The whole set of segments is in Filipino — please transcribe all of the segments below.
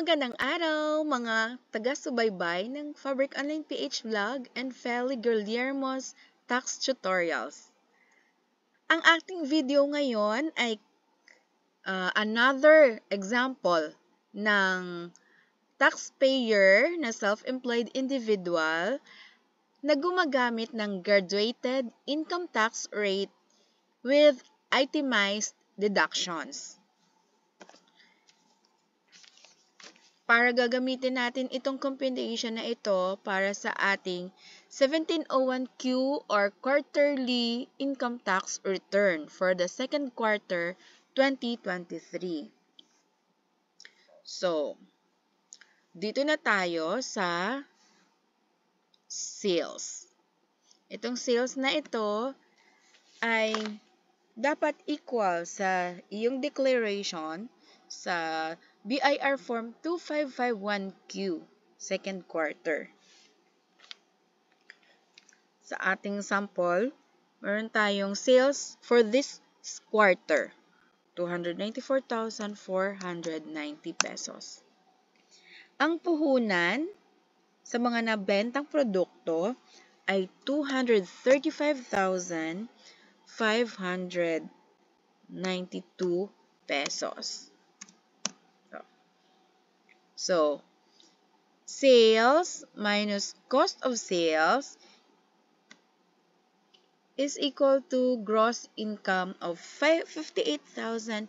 Magandang araw mga taga-subaybay ng Fabric Online PH Vlog and Feli Guillermo's Tax Tutorials. Ang ating video ngayon ay another example ng taxpayer na self-employed individual na gumagamit ng graduated income tax rate with itemized deductions. Para gagamitin natin itong computation na ito para sa ating 1701Q or quarterly income tax return for the second quarter 2023. So, dito na tayo sa sales. Itong sales na ito ay dapat equal sa iyong declaration sa BIR Form 2551Q, second quarter. Sa ating sample, meron tayong sales for this quarter, 294,490 pesos. Ang puhunan sa mga nabentang produkto ay 235,592 pesos. So, sales minus cost of sales is equal to gross income of 58,898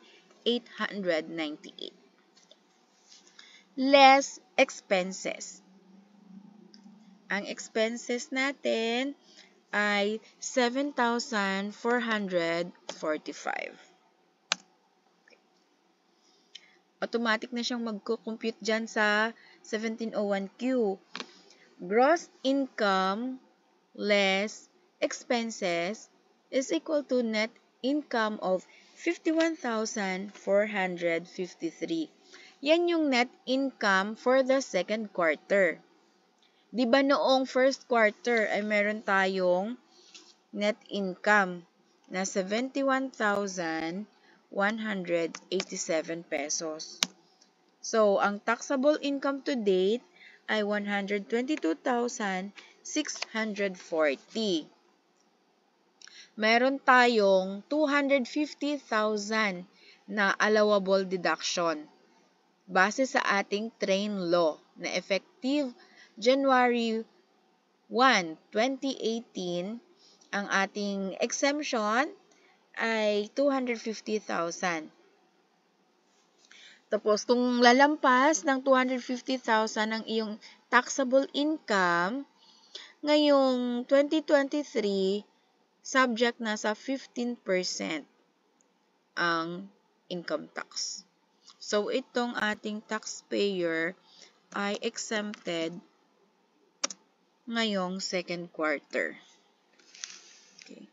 less expenses. Ang expenses natin ay 7,445. Automatic na siyang magko-compute dyan sa 1701Q. Gross income less expenses is equal to net income of 51,453. Yan yung net income for the second quarter. Di ba noong first quarter ay meron tayong net income na 71,187 pesos. So, ang taxable income to date ay 122,640. Meron tayong 250,000 na allowable deduction base sa ating train law na effective January 1, 2018, ang ating exemption ay 250,000. Tapos, kung lalampas ng 250,000 ang iyong taxable income, ngayong 2023, subject na sa 15% ang income tax. So, itong ating taxpayer ay exempted ngayong second quarter. Okay.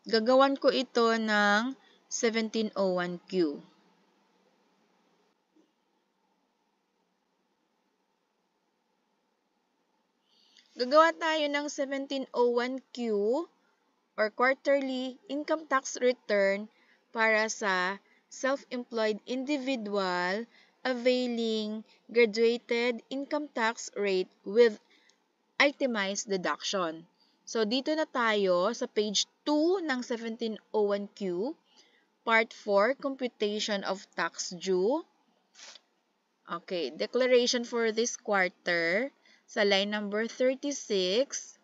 Gagawan ko ito ng 1701Q. Gagawa tayo ng 1701Q or quarterly income tax return para sa self-employed individual availing graduated income tax rate with itemized deduction. So, dito na tayo sa page 2 ng 1701Q, part 4, computation of tax due. Okay, declaration for this quarter, sa line number 36,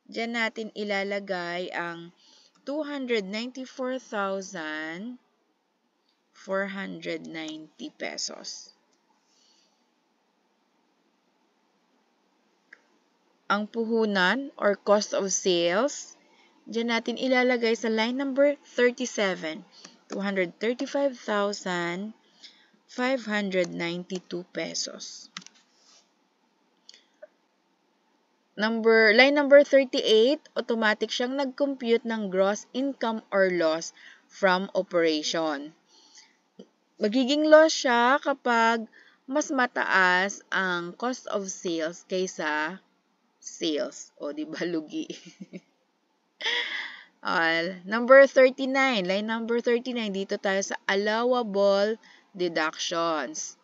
diyan natin ilalagay ang 294,490 pesos. Ang puhunan or cost of sales, diyan natin ilalagay sa line number 37, 235,592 pesos. Line number 38, automatic siyang nag-compute ng gross income or loss from operation. Magiging loss siya kapag mas mataas ang cost of sales kaysa sales. O, di ba, lugi? Number 39, line number 39, dito tayo sa allowable deductions.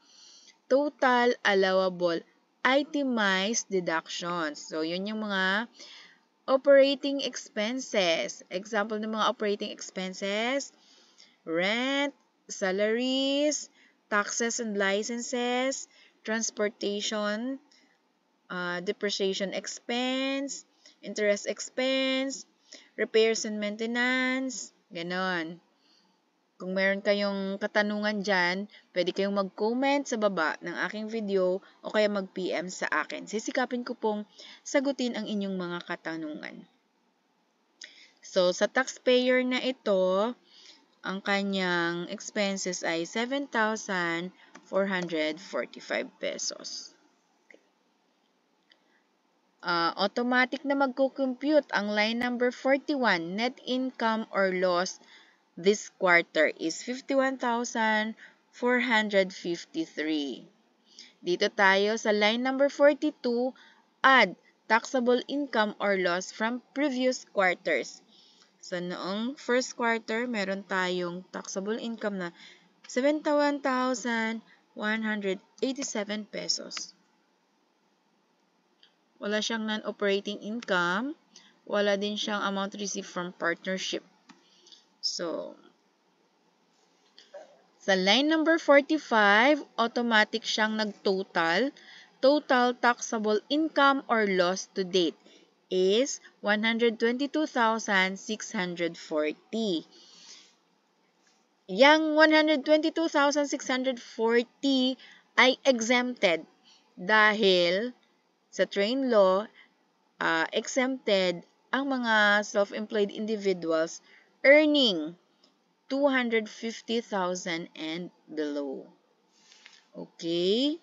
Total allowable itemized deductions. So, yun yung mga operating expenses. Example ng mga operating expenses, rent, salaries, taxes and licenses, transportation, depreciation expense, interest expense, repairs and maintenance, ganon. Kung meron kayong katanungan dyan, pwede kayong mag-comment sa baba ng aking video o kaya mag-PM sa akin. Sisikapin ko pong sagutin ang inyong mga katanungan. So, sa taxpayer na ito, ang kanyang expenses ay 7,445 pesos. Automatic na magko-compute ang line number 41, net income or loss this quarter is 51,453. Dito tayo sa line number 42, add taxable income or loss from previous quarters. So, noong first quarter, meron tayong taxable income na 71,187 pesos. Wala siyang non-operating income. Wala din siyang amount received from partnership. So, sa line number 45, automatic siyang nag-total. Total taxable income or loss to date is 122,640. Yang 122,640 ay exempted dahil sa train law, exempted ang mga self-employed individuals earning 250,000 and below. Okay?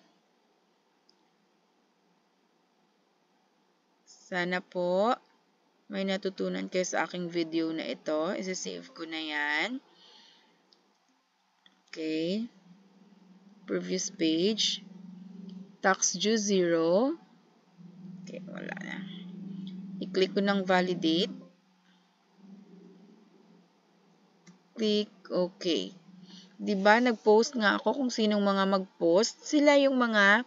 Sana po may natutunan kayo sa aking video na ito. Isa-save ko na yan. Okay. Previous page. Tax due 0. Okay, wala na. I-click ko ng validate. Click OK. Diba, nag-post nga ako kung sinong mga mag-post. Sila yung mga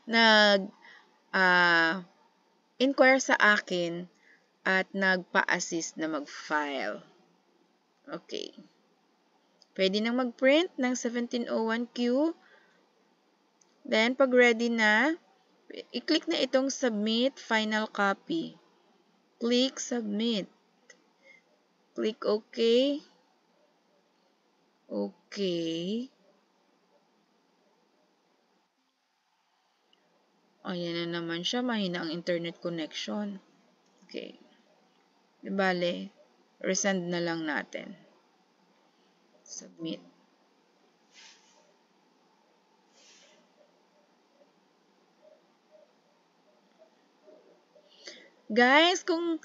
nag-inquire sa akin at nagpa-assist na mag-file. Okay. Pwede nang mag-print ng 1701Q. Then, pag ready na, i-click na itong Submit Final Copy. Click Submit. Click OK. Okay. Ayan na naman siya. Mahina ang internet connection. Okay. Di bale, resend na lang natin. Submit. Guys, kung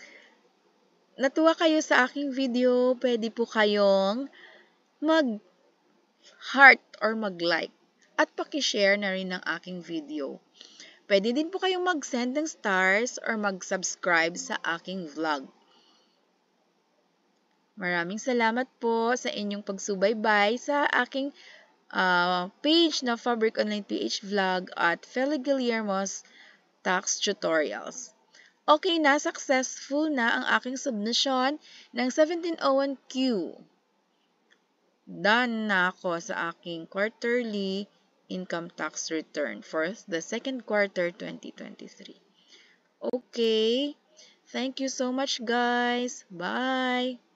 natuwa kayo sa aking video, pwede po kayong mag-heart or mag-like at paki-share na rin ng aking video. Pwede din po kayong mag-send ng stars or mag-subscribe sa aking vlog. Maraming salamat po sa inyong pagsubaybay sa aking page na Fabric Online PH Vlog at Feli Guillermo's Tax Tutorials. Okay na, successful na ang aking submission ng 1701Q. Done na ako sa aking quarterly income tax return for the second quarter 2023. Okay. Thank you so much, guys. Bye.